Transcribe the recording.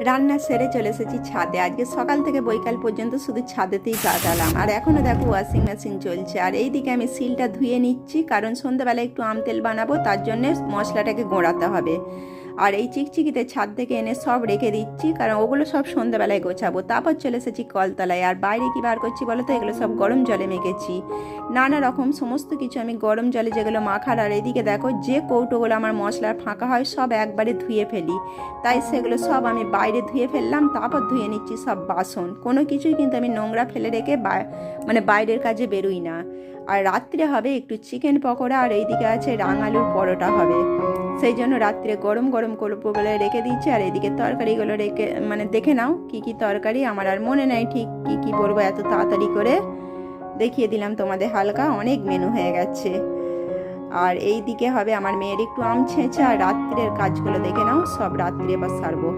রান্না সেরে চলে এসেছি ছাদে। আজকে সকাল থেকে বৈকাল পর্যন্ত শুধু ছাদেতেই কাটালাম। আর এখনও দেখো ওয়াশিং মেশিন চলছে। আর এইদিকে আমি শিলটা ধুয়ে নিচ্ছি, কারণ সন্ধ্যাবেলায় একটু আম তেল বানাবো, তার জন্যে মশলাটাকে গোড়াতে হবে। আর এই চিকচিকিতে ছাদ থেকে এনে সব রেখে দিচ্ছি, কারণ ওগুলো সব সন্ধ্যাবেলায় গোছাবো। তারপর চলে এসেছি কলতলায়। আর বাইরে কি বার করছি বলো তো, এগুলো সব গরম জলে মেখেছি। নানা রকম সমস্ত কিছু আমি গরম জলে যেগুলো মাখার। আর এইদিকে দেখো যে কৌটোগুলো আমার মশলার ফাঁকা হয় সব একবারে ধুয়ে ফেলি, তাই সেগুলো সব আমি বাইরে ধুয়ে ফেললাম। তারপর ধুয়ে নিচ্ছি সব বাসন। কোনো কিছুই কিন্তু আমি নোংরা ফেলে রেখে মানে বাইরের কাজে বেরোই না। আর রাত্রে হবে একটু চিকেন পকোড়া, আর এইদিকে আছে রাঙালুর পরোটা হবে। সেই জন্য রাত্রে গরম গরম করবো বলে রেখে দিচ্ছি। আর এইদিকে তরকারিগুলো রেখে মানে দেখে নাও কি কি তরকারি, আমার আর মনে নাই ঠিক কি কি বলবো, এত তাড়াতাড়ি করে দেখিয়ে দিলাম তোমাদের। হালকা অনেক মেনু হয়ে গেছে। আর এই দিকে হবে আমার মেয়ের একটু আম ছেঁচা। আর রাত্রের কাজগুলো দেখে নাও, সব রাত্রে এবার সারবো।